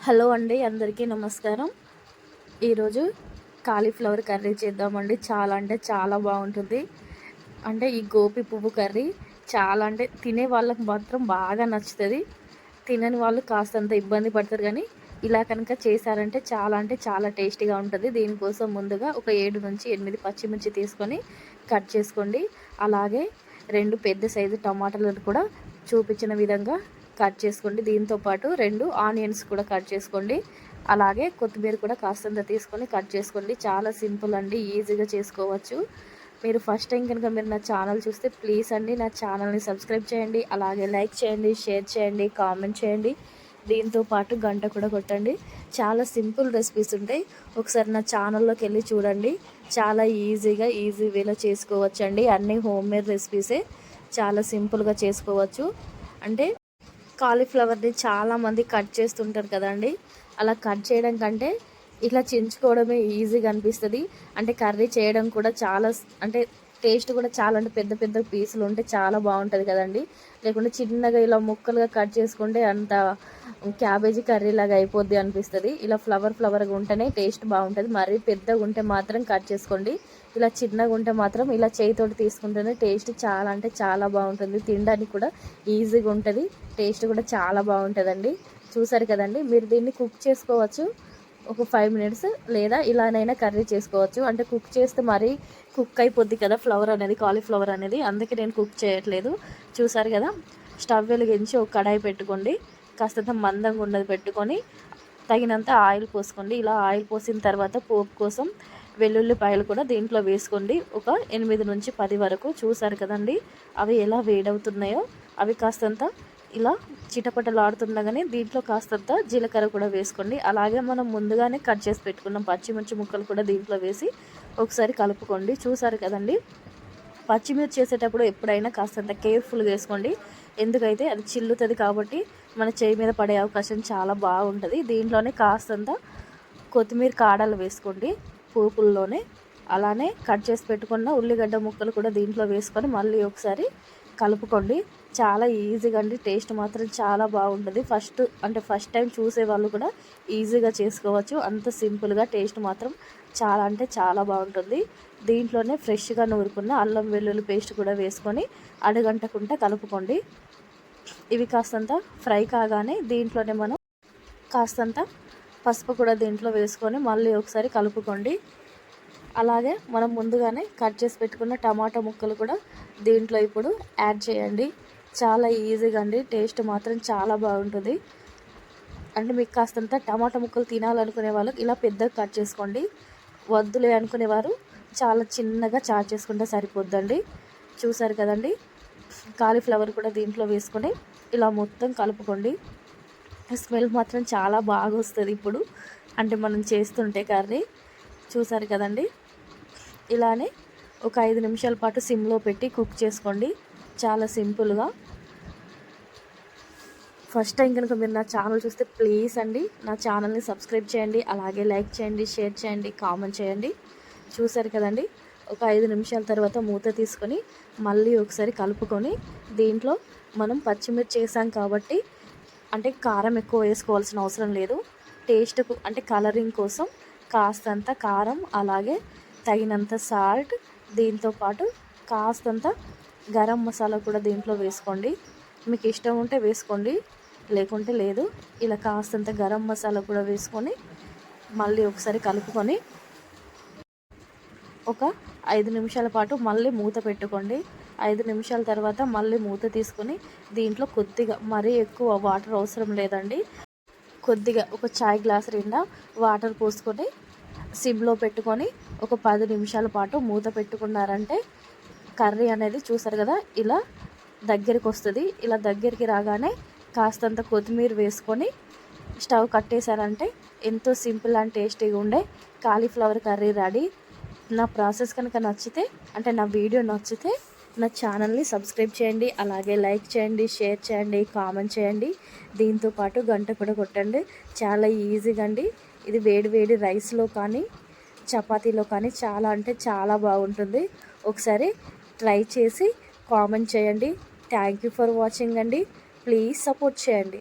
Hello అండి, అందరికీ నమస్కారం. ఈరోజు కాలీఫ్లవర్ కర్రీ చేద్దామండి. చాలా అంటే చాలా బాగుంటుంది. అంటే ఈ గోపి పువ్వు కర్రీ చాలా అంటే తినే వాళ్ళకి మాత్రం బాగా నచ్చుతుంది. తినని వాళ్ళు కాస్తంత ఇబ్బంది పడతారు, కానీ ఇలా కనుక చేశారంటే చాలా అంటే చాలా టేస్టీగా ఉంటుంది. దీనికోసం ముందుగా ఒక 7 నుంచి 8 పచ్చిమిర్చి తీసుకొని కట్ చేసుకోండి. అలాగే 2 పెద్ద సైజు టమాటాలను కూడా చూపించిన విధంగా కట్ చేసుకోండి. దీంతోపాటు 2 ఆనియన్స్ కూడా కట్ చేసుకోండి. అలాగే కొత్తిమీర కూడా కాస్తంత తీసుకొని కట్ చేసుకోండి. చాలా సింపుల్ అండి, ఈజీగా చేసుకోవచ్చు. మీరు ఫస్ట్ టైం కనుక మీరు నా ఛానల్ చూస్తే ప్లీజ్ అండి నా ఛానల్ని సబ్స్క్రైబ్ చేయండి. అలాగే లైక్ చేయండి, షేర్ చేయండి, కామెంట్ చేయండి. దీంతో పాటు గంట కూడా కొట్టండి. చాలా సింపుల్ రెసిపీస్ ఉంటాయి. ఒకసారి నా ఛానల్లోకి వెళ్ళి చూడండి. చాలా ఈజీ వేలో చేసుకోవచ్చు అండి. అన్నీ హోమ్ మేడ్ రెసిపీసే, చాలా సింపుల్గా చేసుకోవచ్చు. అంటే కాలీఫ్లవర్ని చాలామంది కట్ చేస్తుంటారు కదండి. అలా కట్ చేయడం కంటే ఇట్లా చించుకోవడమే ఈజీగా అనిపిస్తుంది. అంటే కర్రీ చేయడం కూడా చాలా అంటే టేస్ట్ కూడా చాలా అంటే పెద్ద పెద్ద పీసులు ఉంటే చాలా బాగుంటుంది కదండి. లేకుంటే చిన్నగా ఇలా ముక్కలుగా కట్ చేసుకుంటే అంత క్యాబేజీ కర్రీ లాగా అయిపోద్ది అనిపిస్తుంది. ఇలా ఫ్లవర్గా ఉంటేనే టేస్ట్ బాగుంటుంది. మరీ పెద్దగా ఉంటే మాత్రం కట్ చేసుకోండి. ఇలా చిన్నగా ఉంటే మాత్రం ఇలా చేయితోటి తీసుకుంటేనే టేస్ట్ చాలా అంటే చాలా బాగుంటుంది. తినడానికి కూడా ఈజీగా ఉంటుంది. టేస్ట్ కూడా చాలా బాగుంటుందండి. చూసారు కదండి, మీరు దీన్ని కుక్ చేసుకోవచ్చు ఒక 5 మినిట్స్, లేదా ఇలానైనా కర్రీ చేసుకోవచ్చు. అంటే కుక్ చేస్తే మరీ కుక్ అయిపోద్ది కదా కాలీఫ్లవర్ అనేది, అందుకే నేను కుక్ చేయట్లేదు. చూసారు కదా, స్టవ్ వెలిగించి ఒక కడాయి పెట్టుకోండి. కాస్తంత మందంగా ఉన్నది పెట్టుకొని తగినంత ఆయిల్ పోసుకోండి. ఇలా ఆయిల్ పోసిన తర్వాత పోపు కోసం వెల్లుల్లిపాయలు కూడా దీంట్లో వేసుకోండి. ఒక 8 నుంచి 10 వరకు. చూసారు కదండి అవి ఎలా వేడవుతున్నాయో. అవి కాస్తంత ఇలా చిటపటలాడుతుండగానే దీంట్లో కాస్తంత జీలకర్ర కూడా వేసుకోండి. అలాగే మనం ముందుగానే కట్ చేసి పెట్టుకున్న పచ్చిమిర్చి ముక్కలు కూడా దీంట్లో వేసి ఒకసారి కలుపుకోండి. చూసారు కదండి, పచ్చిమిర్చి చేసేటప్పుడు ఎప్పుడైనా కాస్తంత కేర్ఫుల్గా వేసుకోండి. ఎందుకైతే అది చిల్లుతుంది కాబట్టి మన చేయి మీద పడే అవకాశం చాలా బాగుంటుంది. దీంట్లోనే కాస్తంత కొత్తిమీర కాడలు వేసుకోండి పోపుల్లోనే. అలానే కట్ చేసి పెట్టుకున్న ఉల్లిగడ్డ ముక్కలు కూడా దీంట్లో వేసుకొని మళ్ళీ ఒకసారి కలుపుకోండి. చాలా ఈజీగా అండి, టేస్ట్ మాత్రం చాలా బాగుంటుంది. ఫస్ట్ టైం చూసే వాళ్ళు కూడా ఈజీగా చేసుకోవచ్చు. అంత సింపుల్గా, టేస్ట్ మాత్రం చాలా అంటే చాలా బాగుంటుంది. దీంట్లోనే ఫ్రెష్గా నూరుకున్న అల్లం వెల్లుల్లి పేస్ట్ కూడా వేసుకొని అడగంటకుండా కలుపుకోండి. ఇవి కాస్తంత ఫ్రై కాగానే దీంట్లోనే మనం కాస్తంత పసుపు కూడా దీంట్లో వేసుకొని మళ్ళీ ఒకసారి కలుపుకోండి. అలాగే మనం ముందుగానే కట్ చేసి పెట్టుకున్న టమాటా ముక్కలు కూడా దీంట్లో ఇప్పుడు యాడ్ చేయండి. చాలా ఈజీగా అండి, టేస్ట్ మాత్రం చాలా బాగుంటుంది. అంటే మీకు కాస్తంత టమాటా ముక్కలు తినాలనుకునే వాళ్ళకి ఇలా పెద్దగా కట్ చేసుకోండి. వద్దులే అనుకునేవారు చాలా చిన్నగా చాట్ చేసుకుంటే సరిపోద్దండి. చూసారు కదండి, కాలీఫ్లవర్ కూడా దీంట్లో వేసుకొని ఇలా మొత్తం కలుపుకోండి. స్మెల్ మాత్రం చాలా బాగా వస్తుంది ఇప్పుడు, అంటే మనం చేస్తుంటే కర్రీ. చూసారు కదండి, ఇలానే ఒక 5 నిమిషాల పాటు సిమ్లో పెట్టి కుక్ చేసుకోండి. చాలా సింపుల్గా. ఫస్ట్ టైం కనుక మీరు నా ఛానల్ చూస్తే ప్లీజ్ అండి నా ఛానల్ని సబ్స్క్రైబ్ చేయండి. అలాగే లైక్ చేయండి, షేర్ చేయండి, కామెంట్ చేయండి. చూసారు కదండి, ఒక 5 నిమిషాల తర్వాత మూత తీసుకొని మళ్ళీ ఒకసారి కలుపుకొని దీంట్లో మనం పచ్చిమిర్చి చేసాం కాబట్టి అంటే కారం ఎక్కువ వేసుకోవాల్సిన అవసరం లేదు. టేస్ట్కు అంటే కలరింగ్ కోసం కాస్తంత కారం, అలాగే తగినంత సాల్ట్, దీంతోపాటు కాస్తంత గరం మసాలా కూడా దీంట్లో వేసుకోండి. మీకు ఇష్టం ఉంటే వేసుకోండి, లేకుంటే లేదు. ఇలా కాస్తంత గరం మసాలా కూడా వేసుకొని మళ్ళీ ఒకసారి కలుపుకొని ఒక 5 నిమిషాల పాటు మళ్ళీ మూత పెట్టుకోండి. 5 నిమిషాల తర్వాత మళ్ళీ మూత తీసుకొని దీంట్లో కొద్దిగా, మరీ ఎక్కువ వాటర్ అవసరం లేదండి, కొద్దిగా ఒక చాయ్ గ్లాస్ నిండా వాటర్ పోసుకొని సిమ్లో పెట్టుకొని ఒక 10 నిమిషాల పాటు మూత పెట్టుకున్నారంటే కర్రీ అనేది చూసారు కదా ఇలా దగ్గరికి వస్తుంది. ఇలా దగ్గరికి రాగానే కాస్తంత కొత్తిమీర వేసుకొని స్టవ్ కట్టేశారంటే ఎంతో సింపుల్ అండ్ టేస్టీగా ఉండే కాలీఫ్లవర్ కర్రీ రెడీ. నా ప్రాసెస్ కనుక నచ్చితే, అంటే నా వీడియో నచ్చితే నా ఛానల్ని సబ్స్క్రైబ్ చేయండి. అలాగే లైక్ చేయండి, షేర్ చేయండి, కామెంట్ చేయండి. దీంతోపాటు గంట కూడా కొట్టండి. చాలా ఈజీగా అండి. ఇది వేడి వేడి రైస్లో కానీ చపాతీలో కానీ చాలా అంటే చాలా బాగుంటుంది. ఒకసారి ట్రై చేసి కామెంట్ చేయండి. థ్యాంక్ యూ ఫర్ వాచింగ్ అండి. ప్లీజ్ సపోర్ట్ చేయండి.